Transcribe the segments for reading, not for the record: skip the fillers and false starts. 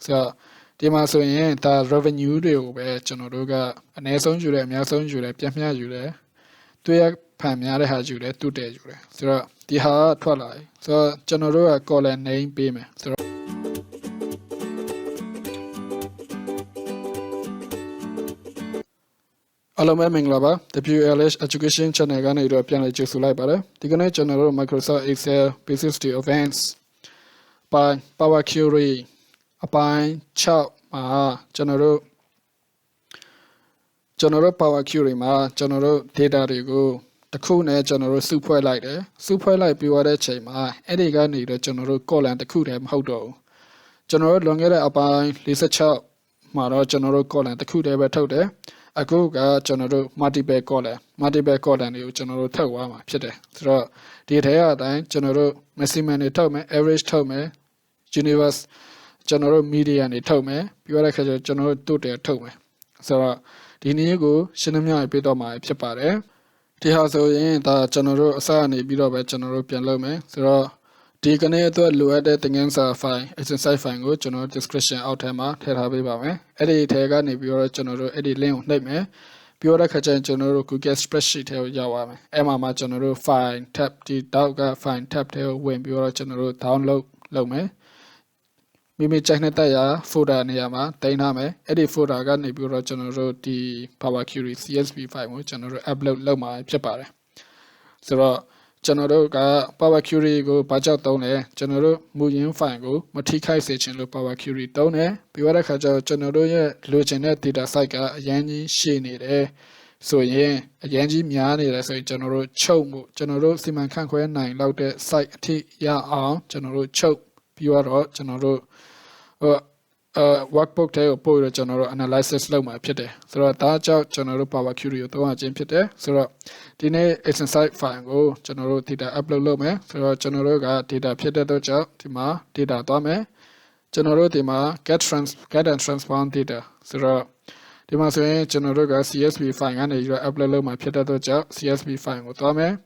So the maso in the revenue deal where Generoga and Eson Jure, Mason Jure, Piamia Jure, 2 Pamia has Jure, 2 days. So the hard twilight. So Generoga call a name payment. So Alama Minglaba, the PLH Education Channel Gana European Jesulai Bara, the Gana General Microsoft Excel Business to Events by Power Query, a by Chow, General Power Query, General Data Rego, the Coon General Super Light, Super Light Biware Chema, Eddie Gani, the General Call and the Kudam Hodo. General Longer by Lisa Chow, Mara General Call and the Kudam Tode. Aku ga general multiple caller and you general tawa pide. So detail then general maximum tome, average tome, universe general median tome, pure general two tome. So the new go shinamia bit of my pepare. The house in the general assign bit of a general pianome. So the connector loaded against a fine, it's inside fine go general discretion out tema, Terabibame, Eddie Tega, Nebura general Eddie Leon name, Pura Kajan general could get spreadsheet Yawame, Emma general fine, tap the Dauga fine, tap tail, when Pura general download lome. Mimi Chagnetaya, Fuda Niama, Dainame, Eddie Fuda got Nebura general the Power Query CSV file, general upload loma, Chapare. So General Power Query go Baja Done, General Muyin Fango, Matika Station Power Query Done, Biwara Kaja General Lucinet Dida Saga, Yanji Shini, so ye, a Yanji Miani, as a General Chomu, General Siman Kanko 9, Laude Site T Ya General Cho, Biwara, General workbook tail poor general analysis low my pite. So that out general power query to a gym pite. So dine exercise fine go general data upload low me. So general got data pite to job tima data dome. General tima get and transform data. So tima say general got CSV fine and you upload low my pite to job CSV fine go dome.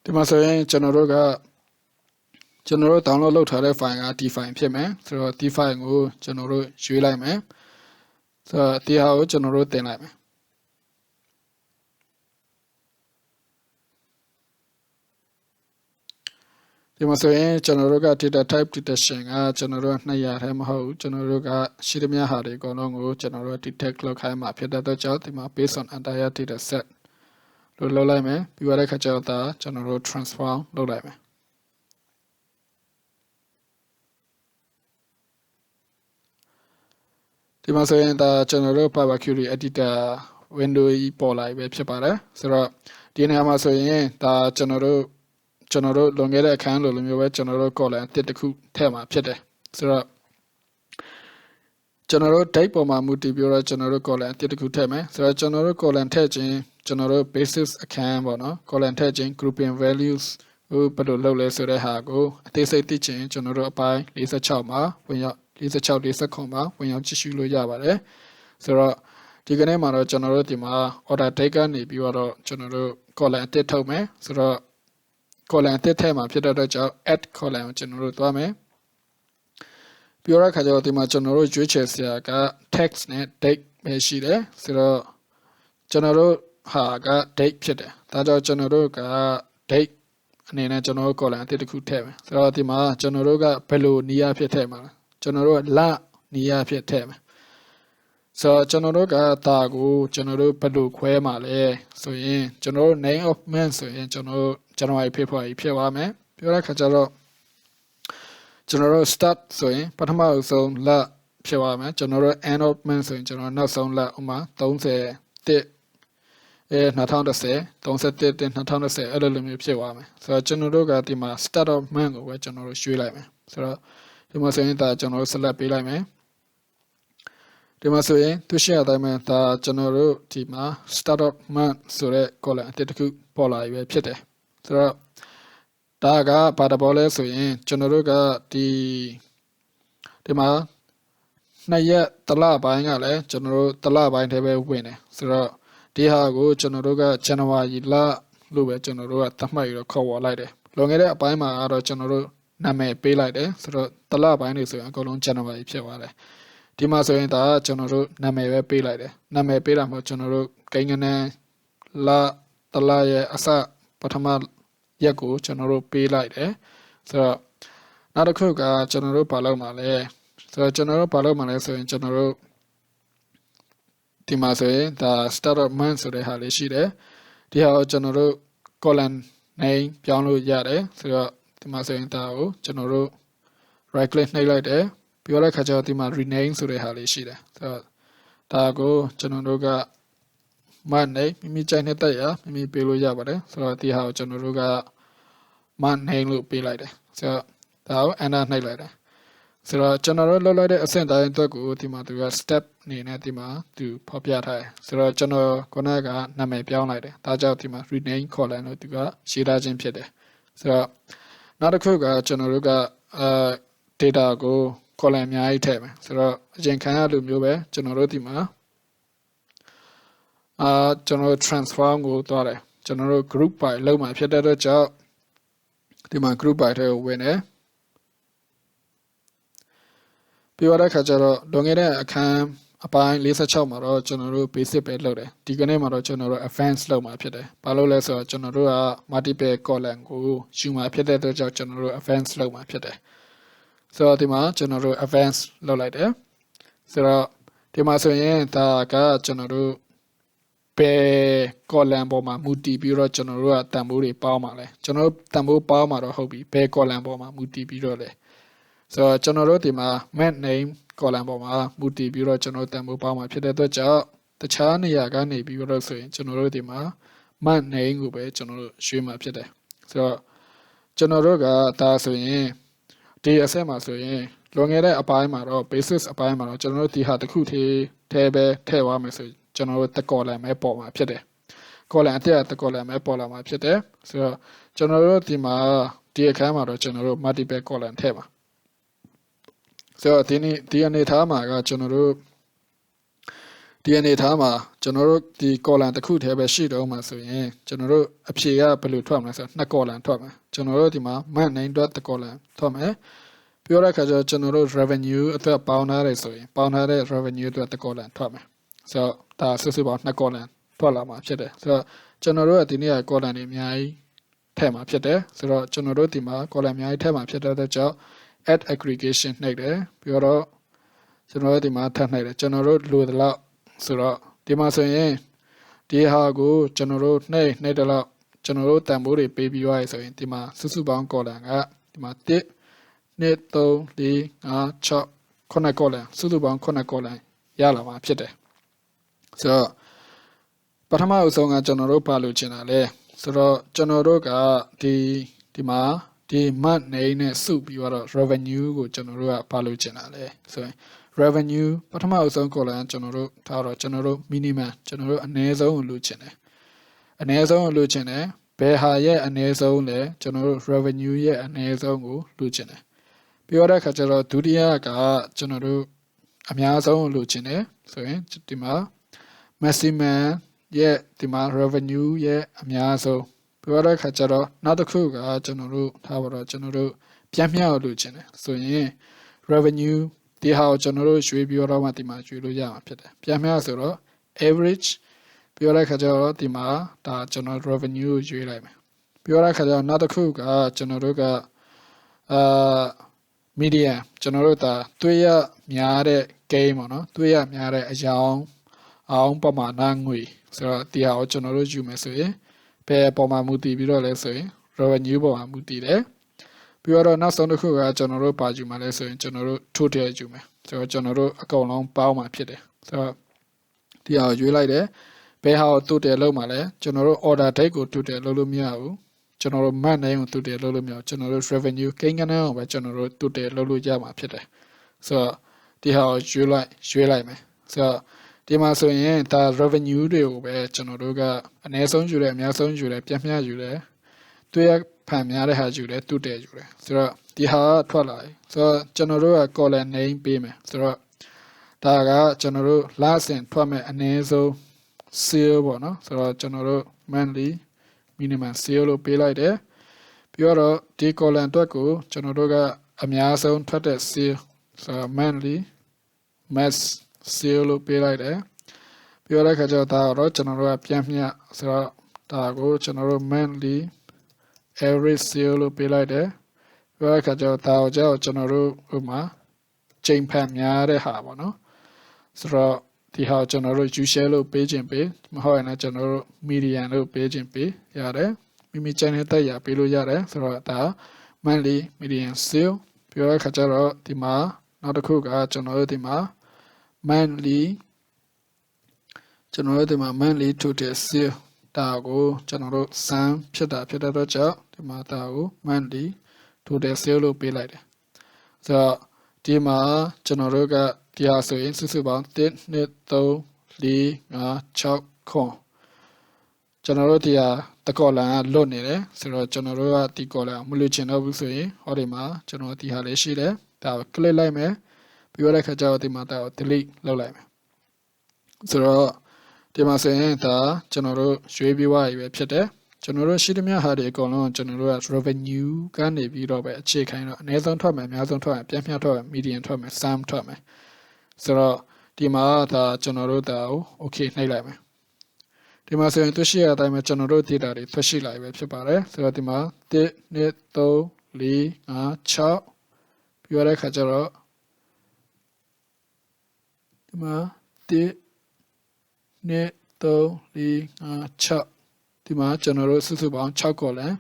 Tima say general got General download ထားတဲ့ file က D file ဖြစ်မယ်ဆိုတော့ D file ကိုကျွန်တော်တို့ရွေးလိုက်မယ်ဆိုတော့ဒီဟာကိုကျွန်တော်တို့တင်လိုက်မယ်ဒီမှာဆိုရင်ကျွန်တော်တို့က data type detection ကကျွန်တော်တို့200ထဲမဟုတ်ဘူးကျွန်တော်တို့ကရှိသမျှဟာတွေအကုန်လုံးကိုကျွန်တော်တို့ detect လုပ်ခိုင်းမှာဖြစ်တဲ့အတွက်ကြောင့်ဒီမှာ based on entire data set လို့လုပ်လိုက်မယ်ပြီးတော့တဲ့ခါကျတော့ဒါကျွန်တော်တို့ transform လုပ်လိုက်မယ်ဒီမှာဆိုရင်ဒါကျွန်တော်တို့ Power Query Editor window ကြီးပေါ်လာပြီဖြစ်ပါတယ်ဆိုတော့ဒီနေရာမှာဆိုရင်ဒါကျွန်တော်တို့လွန်ခဲ့တဲ့အခန်းလိုမျိုးပဲကျွန်တော်တို့ column အသစ်တစ်ခုထည့်မှာဖြစ်တယ်ဆိုတော့ကျွန်တော်တို့ date ပေါ်မှာမူတည်ပြီးတော့ကျွန်တော်တို့ column အသစ်တစ်ခုထည့်မယ်ဆိုတော့ကျွန်တော်တို့ column ထည့်ခြင်းကျွန်တော်တို့ basis အခန်းပေါ့နော် column ထည့်ခြင်း grouping values ကိုဘယ်လိုလုပ်လဲဆိုတဲ့ဟာကိုအသေးစိတ်သိချင်ကျွန်တော်တို့အပိုင်း46မှာဝင်ရောက်46 49မှာဝင်ရောက်ကြည့်ရှုလို့ရပါတယ်ဆိုတော့ဒီကနေ့မှာတော့ကျွန်တော်တို့ဒီမှာ order date ကနေပြီးတော့ကျွန်တော်တို့ column အသစ်ထုတ်မယ်ဆိုတော့ column အသစ်ထဲမှာဖြစ်တဲ့အတွက်ကြောင့် add column ကိုကျွန်တော်တို့သွားမယ်ပြီးတော့ခါကျတော့ဒီမှာကျွန်တော်တို့ရွေးချယ်စရာက text နဲ့ date ပဲရှိတယ်ဆိုတော့ကျွန်တော်တို့ဟာက date ဖြစ်တယ်ဒါကြောင့်ကျွန်တော်တို့က date အနေနဲ့ကျွန်တော်တို့ column အသစ်တစ်ခုထည့်မယ်ဆိုတော့ဒီမှာကျွန်တော်တို့ကဘယ်လိုနည်းအားဖြင့်ထည့်မှာလဲကျွန်တော်တို့လနည်းအားဖြင့်ထည့်မယ်ဆိုတော့ကျွန်တော်တို့ကဒါကိုကျွန်တော်တို့ဘယ်လိုခွဲမှာလဲဆိုရင်ကျွန်တော်တို့ name of month ဆိုရင်ကျွန်တော်တို့ January February ဖြစ်သွားမယ်ပြောတဲ့ခါကျတော့ကျွန်တော်တို့ start ဆိုရင်ပထမဆုံးလဖြစ်သွားမယ်ကျွန်တော်တို့ end of month ဆိုရင်ကျွန်တော်နောက်ဆုံးလဥမာ31 2010 31 အဲ့လိုမျိုးဖြစ်သွားမယ်ဆိုတော့ကျွန်တော်တို့ကဒီမှာ start of month ကိုပဲကျွန်တော်တို့ရွှေ့လိုက်မယ်ဆိုတော့ဒီမှာဆိုရင်ဒါကျွန်တော်တို့ select ပေးလိုက်မယ်ဒီမှာဆိုရင်သူရှိရတဲ့အတိုင်းဒါကျွန်တော်တို့ဒီမှာ start of month ဆိုတဲ့ column အသစ်တစ်ခုပေါ်လာပြီဖြစ်တယ်ဆိုတော့ဒါကဘာတဘောလဲဆိုရင်ကျွန်တော်တို့ကဒီမှာ2ရက်တလပိုင်းကလည်းကျွန်တော်တို့တလပိုင်းတည်းပဲဝင်တယ်ဆိုတော့ဒီဟာကိုကျွန်တော်တို့က January လလို့ပဲကျွန်တော်တို့ကသတ်မှတ်ပြီးတော့ခေါ်ဝေါ်လိုက်တယ် လွန်ခဲ့တဲ့အပိုင်းမှာကတော့ကျွန်တော်တို့နာမည်ပေးလိုက်တယ်ဆိုတော့တစ်လပိုင်းနေဆိုရင်အကုန်လုံး January ဖြစ်သွားတယ်ဒီမှာဆိုရင်ဒါကကျွန်တော်တို့နာမည်ပဲပေးလိုက်တယ်နာမည်ပေးတာမှကျွန်တော်တို့ကိန်းဂဏန်းလတစ်လရဲ့အစပထမရက်ကိုကျွန်တော်တို့ပေးလိုက်တယ်ဆိုတော့နောက်တစ်ခုကကျွန်တော်တို့ဘာလုပ်မှာလဲဆိုတော့ကျွန်တော်တို့ဘာလုပ်မှာလဲဆိုရင်ကျွန်တော်တို့ဒီမှာဆိုရင်ဒါ start of month ဆိုတဲ့ဟာလေးရှိတယ်ဒီဟာကိုကျွန်တော်တို့ column name ပြောင်းလို့ရတယ်ဆိုတော့ဒီမှာဆိုရင်ဒါကိုကျွန်တော်တို့ right click နှိပ်လိုက်တယ်ပြောလိုက်ခါကျတော့ဒီမှာ rename ဆိုတဲ့ဟာလေးရှိတယ်ဆိုတော့ဒါကိုကျွန်တော်တို့က month name မိမိကြိုက်တဲ့တက်ရမိမိပေးလို့ရပါတယ်ဆိုတော့ဒီဟာကိုကျွန်တော်တို့က month name လို့ပေးလိုက်တယ်ဆိုတော့ဒါကို enter နှိပ်လိုက်တယ်ဆိုတော့ကျွန်တော်တို့လုပ်လိုက်တဲ့အဆင့်တိုင်းအတွက်ကိုဒီမှာသူက step အနေနဲ့ဒီမှာသူဖော်ပြထားတယ်ဆိုတော့ကျွန်တော်ခုနကနာမည်ပြောင်းလိုက်တယ်ဒါကြောင့်ဒီမှာ rename column လို့သူကရေးထားခြင်းဖြစ်တယ်ဆိုတော့နောက်တစ်ခုကကျွန်တော်တို့ကdata ကို column အများကြီးထည့်မယ်ဆိုတော့အရင်ခံရလိုမျိုးပဲကျွန်တော်တို့ဒီမှာကျွန်တော်တို့ transform ကိုသွားတယ်ကျွန်တော်တို့ group by လောက်မှာဖြစ်တဲ့အတွက်ကြောင့်ဒီမှာ group by ထဲကိုဝင်တယ်ပြီးတော့ခါကျတော့လွန်ခဲ့တဲ့အခန်းအပိုင်း46မှာတော့ကျွန်တော်တို့ basic ပဲလုပ်တယ်ဒီကနေ့မှာတော့ကျွန်တော်တို့ advance လုပ်မှာဖြစ်တယ်ဘာလို့လဲဆိုတော့ကျွန်တော်တို့က multiple column ကိုယူမှာဖြစ်တဲ့အတွက်ကြောင့်ကျွန်တော်တို့ advance လုပ်မှာဖြစ်တယ်ဆိုတော့ဒီမှာကျွန်တော်တို့ advance လုပ်လိုက်တယ်ဆိုတော့ဒီမှာဆိုရင်ဒါကကျွန်တော်တို့ဘယ် column ပေါ်မှာမူတည်ပြီးတော့ကျွန်တော်တို့ကတန်ဖိုးတွေပေါင်းမှာလဲကျွန်တော်တို့တန်ဖိုးပေါင်းမှာတော့ဟုတ်ပြီဘယ် column ပေါ်မှာမူတည်ပြီးတော့လဲဆိုတော့ကျွန်တော်တို့ဒီမှာ month name column ပေါ်မှာမူတည်ပြီးတော့ကျွန်တော်တန်ဖိုးပေါင်းမှာဖြစ်တဲ့အတွက်ကြောင့်တခြားနေရာကနေပြီးတော့ဆိုရင်ကျွန်တော်တို့ဒီမှာ month name ကိုပဲကျွန်တော်တို့ရွှေ့မှာဖြစ်တယ်ဆိုတော့ကျွန်တော်တို့ကဒါဆိုရင်ဒီအဆက်မှာဆိုရင်လွန်ခဲ့တဲ့အပိုင်းမှာတော့ basis အပိုင်းမှာတော့ကျွန်တော်တို့ဒီဟာတစ်ခုထဲပဲထည့်သွားမယ်ဆိုကျွန်တော်တို့တစ် column ပဲပေါ်မှာဖြစ်တယ် column အတက်တစ် column ပဲပေါ်လာမှာဖြစ်တယ်ဆိုတော့ကျွန်တော်တို့ဒီမှာဒီအခန်းမှာတော့ကျွန်တော်တို့ multiple column ထည့်ပါဆိုတော့ဒီအနေထားမှာကကျွန်တော်တို့ဒီအနေထားမှာကျွန်တော်တို့ဒီ column တစ်ခုထဲပဲရှိတော့မှာဆိုရင်ကျွန်တော်တို့အဖြေကဘယ်လိုထွက်မလဲဆိုတော့2 column ထွက်မှာကျွန်တော်တို့ဒီမှာ month name အတွက်1 column ထွက်မယ်ပြောတဲ့အခါကျတော့ကျွန်တော်တို့ revenue အတွက်ပေါင်းထားတယ်ဆိုရင်ပေါင်းထားတဲ့ revenue အတွက်1 column ထွက်မယ်ဆိုတော့ဒါစုစုပေါင်း2 column ထွက်လာမှာဖြစ်တယ်ဆိုတော့ကျွန်တော်တို့ကဒီနေ့က column တွေအများကြီးထည့်မှာဖြစ်တယ်ဆိုတော့ကျွန်တော်တို့ဒီမှာ column အများကြီးထည့်မှာဖြစ်တဲ့အတွက်ကြောင့် add aggregation နှိပ်တယ်ပြီးတော့ကျွန်တော်တို့ဒီမှာထပ်နှိပ်တယ်ကျွန်တော်တို့လိုသလောက်ဆိုတော့ဒီမှာဆိုရင်ဒီဟာကိုကျွန်တော်တို့နှိပ်တယ်လို့ကျွန်တော်တို့တန်ဖိုးတွေပေးပြီးသွားပြီဆိုရင်ဒီမှာစုစုပေါင်း column ကဒီမှာ1 2 3 4 5 6 9 column စုစုပေါင်း9 column ရလာမှာဖြစ်တယ်ဆိုတော့ပထမအဆုံးကကျွန်တော်တို့ပါလို့ချင်တာလဲဆိုတော့ကျွန်တော်တို့ကဒီမှာဒီ month name နဲ့စုပြီးတော့ revenue ကိုကျွန်တော်တို့ကပါလို့ချင်တာလဲဆိုရင် revenue ပထမအဆုံး column ကျွန်တော်တို့ထားတော့ကျွန်တော်တို့ minimum ကျွန်တော်တို့အနည်းဆုံးကိုလိုချင်တယ်အနည်းဆုံးကိုလိုချင်တယ်ဘယ်ဟာရဲ့အနည်းဆုံးလဲကျွန်တော်တို့ revenue ရဲ့အနည်းဆုံးကိုလိုချင်တယ်ပြီးတော့အခါကျတော့ဒုတိယကကျွန်တော်တို့အများဆုံးကိုလိုချင်တယ်ဆိုရင်ဒီမှာ maximum ရဲ့ဒီမှာ revenue ရဲ့အများဆုံးပြီးတော့အခါကျတော့နောက်တစ်ခုကကျွန်တော်တို့ထားပါတော့ကျွန်တော်တို့ပြန်မြောက်လိုချင်တယ်ဆိုရင် revenue ဒီဟာကိုကျွန်တော်တို့ရွှေ့ပြီးတော့မှဒီမှာရွှေ့လို့ရမှာဖြစ်တယ်ပြန်မြောက်ဆိုတော့ average ပြီးတော့အခါကျတော့ဒီမှာဒါကျွန်တော် revenue ကိုရွှေ့လိုက်မယ်ပြီးတော့အခါကျတော့နောက်တစ်ခုကကျွန်တော်တို့ကmedian ကျွန်တော်တို့ဒါသွေးရများတဲ့ gain ပေါ့နော်သွေးရများတဲ့အယောင်အောင်ပမာဏငွေဆိုတော့ဒီဟာကိုကျွန်တော်တို့ယူမယ်ဆိုရင်ဘယ်ပေါ်မှာမူတည်ပြီးတော့လဲဆိုရင် revenue ပေါ်မှာမူတည်တယ်ပြီးတော့နောက်ဆုံးတစ်ခုကကျွန်တော်တို့ပါယူမှာလဲဆိုရင်ကျွန်တော်တို့ total ယူမယ်ဆိုတော့ကျွန်တော်တို့အကုန်လုံးပေါင်းမှာဖြစ်တယ်ဆိုတော့ဒီဟာကိုရွေးလိုက်တယ်ဘယ်ဟာကို total လုပ်မှာလဲကျွန်တော်တို့ order date ကို total လုပ်လို့မရဘူးကျွန်တော်တို့ month name ကို total လုပ်လို့မရဘူးကျွန်တော်တို့ revenue ကိန်းဂဏန်းကိုပဲကျွန်တော်တို့ total လုပ်လို့ရမှာဖြစ်တယ်ဆိုတော့ဒီဟာကိုရွေးလိုက်မယ်ဆိုတော့ဒီမှာဆိုရင်ဒါ revenue တွေကိုပဲကျွန်တော်တို့ကအနည်းဆုံးယူတယ်အများဆုံးယူတယ်ပြန်မျှယူတယ်တွေ့ရဖန်များတဲ့ဟာယူတယ်တူတယ်ယူတယ်ဆိုတော့ဒီဟာထွက်လာပြီဆိုတော့ကျွန်တော်တို့က column name ပေးမယ်ဆိုတော့ဒါကကျွန်တော်တို့လစဉ်ထွက်မဲ့အနည်းဆုံး sale ပေါ့နော်ဆိုတော့ကျွန်တော်တို့ monthly minimum sale လို့ပေးလိုက်တယ် ပြီးတော့ဒီ column အတွက်ကိုကျွန်တော်တို့ကအများဆုံးထွက်တဲ့ sale ဆိုတော့ monthly mass sale လို့ပေးလိုက်တယ်ပြီးတော့ခါကျတော့ဒါတော့ကျွန်တော်တို့ကပြန်မျှဆိုတော့ဒါကိုကျွန်တော်တို့ monthly average sale လို့ပေးလိုက်တယ်ပြီးတော့ခါကျတော့ဒါကိုကျွန်တော်တို့ဥပမာချိန်ဖန်များတဲ့ဟာပေါ့နော်ဆိုတော့ဒီဟာကျွန်တော်တို့ usual လို့ပေးခြင်းပေးမဟုတ်ရင်လည်းကျွန်တော်တို့ median လို့ပေးခြင်းပေးရတယ်မိမိချိန်နဲ့တက်ရပေးလို့ရတယ်ဆိုတော့ဒါ monthly median sale ပြီးတော့ခါကျတော့ဒီမှာနောက်တစ်ခုကကျွန်တော်တို့ဒီမှာ monthly monthly total sale ဒါကိုကျွန်တော်တို့ sum ဖြစ်တဲ့တော့ကြောင့်ဒီမှာဒါကို monthly total sale လို့ပေးလိုက်တယ်ဆိုတော့ဒီမှာကျွန်တော်တို့ကဒီဟာဆိုရင်စုစုပေါင်း1 2 3 4 5 6ခွန်ကျွန်တော်တို့ဒီဟာတကောလန်ကလွတ်နေတယ်ဆိုတော့ကျွန်တော်တို့ကဒီကောလန်မလွတ်ချင်တော့ဘူးဆိုရင်ဟောဒီမှာကျွန်တော်ဒီဟာလေးရှိတယ်ဒါကို click လိုက်မယ်ပြီးတော့ခါကျတော့ဒီမှာဒါကို delete လုပ်လိုက်မယ်ဆိုတော့ဒီမှာဆိုရင်ဒါကျွန်တော်တို့ရွေးပြီးွားရပဲဖြစ်တယ်ကျွန်တော်တို့ရှိသမျှဟာတွေအကုန်လုံးကျွန်တော်တို့က revenue ကနေပြီးတော့ပဲအခြေခံတော့အနည်းဆုံးထွက်မယ်အများဆုံးထွက်မယ်ပြန်မျှထွက်မယ် median ထွက်မယ် sum ထွက်မယ်ဆိုတော့ဒီမှာဒါကျွန်တော်တို့ဒါကို okay နှိပ်လိုက်မယ်ဒီမှာဆိုရင်သူရှိရတဲ့အတိုင်းပဲကျွန်တော်တို့ data တွေထွက်ရှိလာပြီပဲဖြစ်ပါတယ်ဆိုတော့ဒီမှာ1 2 3 4 5 6ပြီးတော့ခါကျတော့ဒီမှာ1 2 3 4 5 6ဒီမှာကျွန်တော်တို့စုစုပေါင်း6 column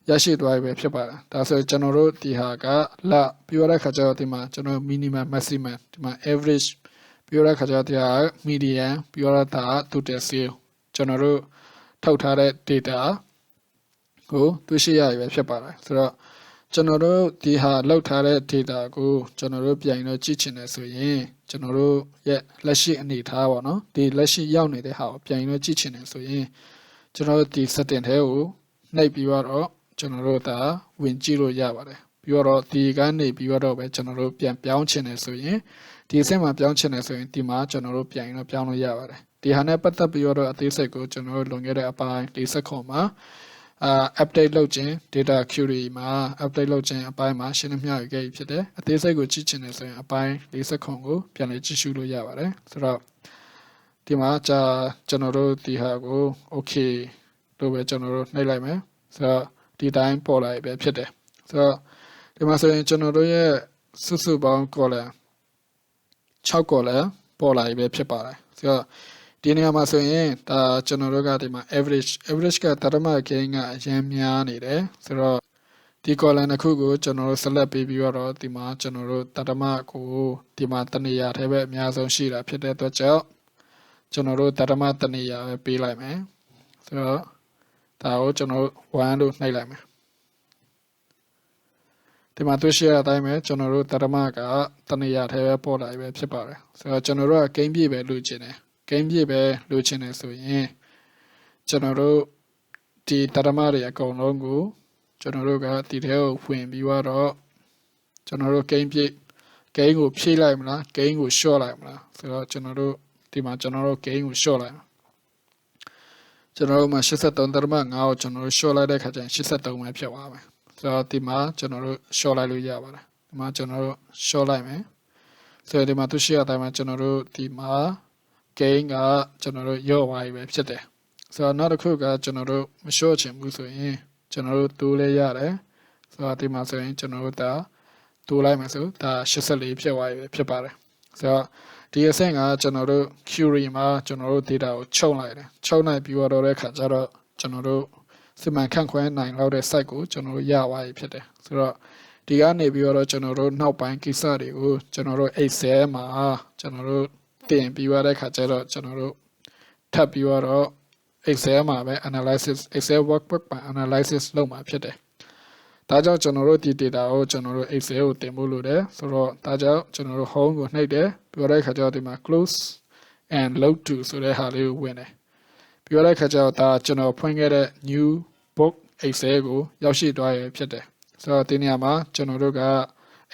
ရရှိသွားပြီပဲဖြစ်ပါတယ်ဒါဆိုကျွန်တော်တို့ဒီဟာကလပြီးတော့ခါကျတော့ဒီမှာကျွန်တော် minimum maximum ဒီမှာ average ပြီးတော့ခါကျတော့ဒီဟာ median ပြီးတော့ဒါ total sale ကျွန်တော်တို့ထုတ်ထားတဲ့ data ကိုတွေ့ရှိရပြီပဲဖြစ်ပါတယ်ဆိုတော့ကျွန်တော်တို့ဒီဟာလောက်ထားတဲ့ data ကိုကျွန်တော်တို့ပြန်တော့ကြည့်ချင်တယ်ဆိုရင်ကျွန်တော်တို့ရဲ့လက်ရှိအနေအထားပေါ့နော်ဒီလက်ရှိရောက်နေတဲ့ဟာကိုပြန်တော့ကြည့်ချင်တယ်ဆိုရင်ကျွန်တော်တို့ဒီ setting ထဲကိုနှိပ်ပြီးတော့ကျွန်တော်တို့ဒါဝင်ကြည့်လို့ရပါတယ်ပြီးတော့ဒီကနေပြီးတော့ပဲကျွန်တော်တို့ပြန်ပြောင်းချင်တယ်ဆိုရင်ဒီအဆင့်မှာပြောင်းချင်တယ်ဆိုရင်ဒီမှာကျွန်တော်တို့ပြန်တော့ပြောင်းလို့ရပါတယ်ဒီဟာနဲ့ပတ်သက်ပြီးတော့အသေးစိတ်ကိုကျွန်တော်တို့လွန်ခဲ့တဲ့အပိုင်း40ခွန်မှာupdate လုပ်ခြင်း data query မှာ update လုပ်ခြင်းအပိုင်းမှာရှင်းလင်းပြရခဲ့ပြီဖြစ်တယ်အသေးစိတ်ကိုကြည့်ချင်တယ်ဆိုရင်အပိုင်း40ခွန်ကိုပြန်လည်ကြည့်ရှုလို့ရပါတယ်ဆိုတော့ဒီမှာကျွန်တော်တို့ဒီဟာကို okay လို့ပဲကျွန်တော်တို့နှိပ်လိုက်မယ်ဆိုတော့ဒီတိုင်းပေါ်လာပဲဖြစ်တယ်ဆိုတော့ဒီမှာဆိုရင်ကျွန်တော်တို့ရဲ့စုစုပေါင်း column 6 column ပေါ်လာပဲဖြစ်ပါတယ်ဆိုတော့ဒီနေရာမှာဆိုရင်ဒါကျွန်တော်တို့ကဒီမှာ average ကတရမ gain ကအရင်များနေတယ်ဆိုတော့ဒီ column တစ်ခုကိုကျွန်တော်တို့ select ပေးပြီးတော့ဒီမှာကျွန်တော်တို့တရမကိုဒီမှာတနေရာထဲပဲအများဆုံးရှိတာဖြစ်တဲ့အတွက်ကြောင့်ကျွန်တော်တို့တရမတနေရာပဲပေးလိုက်မယ်ဆိုတော့ဒါကိုကျွန်တော်တို့1လို့နှိပ်လိုက်မယ်ဒီမှာတွေ့ရှိရတဲ့အတိုင်းပဲကျွန်တော်တို့တရမကတနေရာထဲပဲပေါ်လာပဲဖြစ်ပါတယ်ဆိုတော့ကျွန်တော်တို့က gain ပြည့်ပဲလိုချင်တယ်game ပြည့်ပဲလိုချင်တယ်ဆိုရင်ကျွန်တော်တို့ဒီတရမတွေအကုန်လုံးကိုကျွန်တော်တို့ကဒီထဲကိုဖွင့်ပြီးတော့ကျွန်တော်တို့ game ပြည့် game ကိုဖြည့်လိုက်မလား game ကို short လိုက်မလားဆိုတော့ကျွန်တော်တို့ဒီမှာကျွန်တော်တို့ game ကို short လိုက်ကျွန်တော်တို့မှာ83တရမ5ကိုကျွန်တော်တို့ short လိုက်တဲ့ခါကျရင်83ပဲဖြစ်သွားမယ်ဆိုတော့ဒီမှာကျွန်တော်တို့ short လိုက်လို့ရပါတယ်ဒီမှာကျွန်တော်တို့ short လိုက်မယ်ဆိုတော့ဒီမှာသူရှိရတဲ့အတိုင်းမှာကျွန်တော်တို့ဒီမှာgain ကကျွန်တော်တို့ရော့သွားပြီပဲဖြစ်တယ်ဆိုတော့နောက်တစ်ခုကကျွန်တော်တို့မလျှော့ချင်ဘူးဆိုရင်ကျွန်တော်တို့တိုးလဲရတယ်ဆိုတော့ဒီမှာဆိုရင်ကျွန်တော်တို့ဒါတိုးလိုက်မယ်ဆိုဒါ84ဖြစ်သွားပြီပဲဖြစ်ပါတယ်ဆိုတော့ဒီအဆင့်ကကျွန်တော်တို့ query မှာကျွန်တော်တို့ data ကိုချုပ်လိုက်တယ်ချုပ်လိုက်ပြီးတော့တဲ့ခါကျတော့ကျွန်တော်တို့စီမံခန့်ခွဲနိုင်လောက်တဲ့ site ကိုကျွန်တော်တို့ရသွားပြီဖြစ်တယ်ဆိုတော့ဒီကနေပြီးတော့ကျွန်တော်တို့နောက်ပိုင်းကိစ္စတွေကိုကျွန်တော်တို့ Excel မှာကျွန်တော်တို့တင်ပြီးသွားတဲ့ခါကျတော့ကျွန်တော်တို့ထပ်ပြီးတော့ Excel မှာပဲ analysis Excel workbook မှာ analysis လုပ်မှာဖြစ်တယ်။ဒါကြောင့်ကျွန်တော်တို့ဒီ data ကိုကျွန်တော်တို့ Excel ကိုတင်ဖို့လိုတယ်ဆိုတော့ဒါကြောင့်ကျွန်တော်တို့ home ကိုနှိပ်တယ်ပြီးတော့တဲ့ခါကျတော့ဒီမှာ close and load to ဆိုတဲ့ဟာလေးကိုဝင်တယ်။ပြီးတော့တဲ့ခါကျတော့ဒါကျွန်တော်ဖွင့်ခဲ့တဲ့ new book Excel ကိုရောက်ရှိသွားရဖြစ်တယ်။ဆိုတော့ဒီနေရာမှာကျွန်တော်တို့က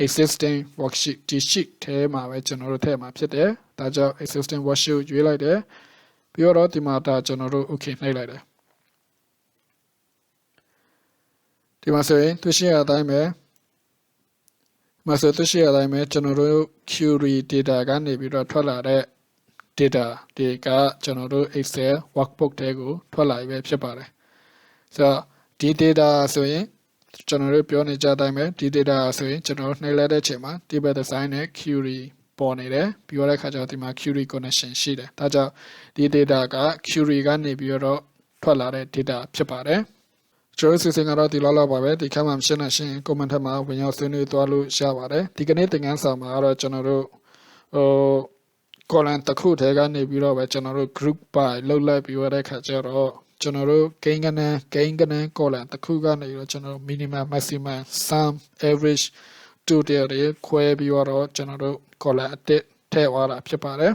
existing worksheet ဒီ sheet ထဲမှာပဲကျွန်တော်တို့ထည့်မှာဖြစ်တယ်။ဒါကြောင့် existing worksheet ကိုရွေးလိုက်တယ်ပြီးတော့ဒီမှာဒါကျွန်တော်တို့ okay နှိပ်လိုက်တယ် ဒီမှာဆိုရင်သူရှိရတဲ့အတိုင်းပဲမဆိုသူရှိရတဲ့အတိုင်းပဲကျွန်တော်တို့ query data ကနေပြီးတော့ထွက်လာတဲ့ data တွေကကျွန်တော်တို့ Excel workbook တွေကိုထွက်လာပြီပဲဖြစ်ပါတယ်ဆိုတော့ဒီ data ဆိုရင်ကျွန်တော်တို့ပြောနေကြတဲ့အတိုင်းပဲဒီ data ဆိုရင်ကျွန်တော်တို့နှိပ်လိုက်တဲ့အချိန်မှာ table design နဲ့ query ပေါ်နေတယ်ပြီးတော့ခါကျတော့ဒီမှာ query connection ရှိတယ်ဒါကြောင့်ဒီ data က query ကနေပြီးတော့ထွက်လာတဲ့ data ဖြစ်ပါတယ်ကျွန်တော်စီစဉ်ကတော့ဒီလောက်ပါပဲဒီခါမှမရှင်းနိုင်ရှင်း comment ထက်မှာဝင်ရောက်ဆွေးနွေးသွားလို့ရပါတယ်ဒီကနေ့သင်ခန်းစာမှာကတော့ကျွန်တော်တို့column တစ်ခုထဲကနေပြီးတော့ပဲကျွန်တော်တို့ group by လောက်လိုက်ပြီးတဲ့ခါကျတော့ကျွန်တော်တို့ gain ကနန်း column တစ်ခုကနေပြီးတော့ကျွန်တော်တို့ minimum maximum sum average total တွေခွဲပြီးတော့ကျွန်တော်တို့ column အတစ်ထည့်သွားတာဖြစ်ပါတယ်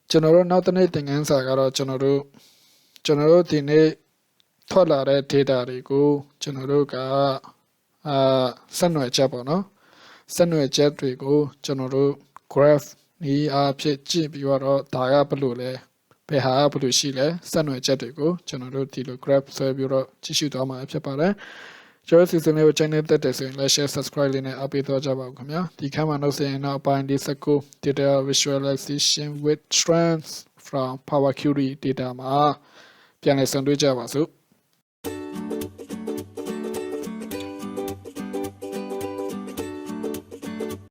ကျွန်တော်တို့နောက်တစ်နေ့သင်ခန်းစာကတော့ကျွန်တော်တို့ဒီနေ့ထွက်လာတဲ့ data တွေကိုကျွန်တော်တို့ကဆက်နွယ်ချက်ပေါ့နော်ဆက်နွယ်ချက်တွေကိုကျွန်တော်တို့ graph နီးအားဖြင့်ကြည့်ပြီးတော့ဒါကဘယ်လိုလဲဘယ်ဟာဘယ်လိုရှိလဲဆက်နွယ်ချက်တွေကိုကျွန်တော်တို့ဒီလို graph ဆွဲပြီးတော့ကြည့်ရှုသွားမှာဖြစ်ပါတယ်ကျွန်တော်စီစဉ်လေးကို channel တက်တယ်ဆိုရင် like share subscribe လေးနဲ့အားပေးသွားကြပါဦးခင်ဗျာဒီခါမှာနောက်ဆက်ရင်နောက်ပိုင်းဒီ19 data visualization with strengths from power query data မှာပြန်လည်ဆုံတွေ့ကြပါစို့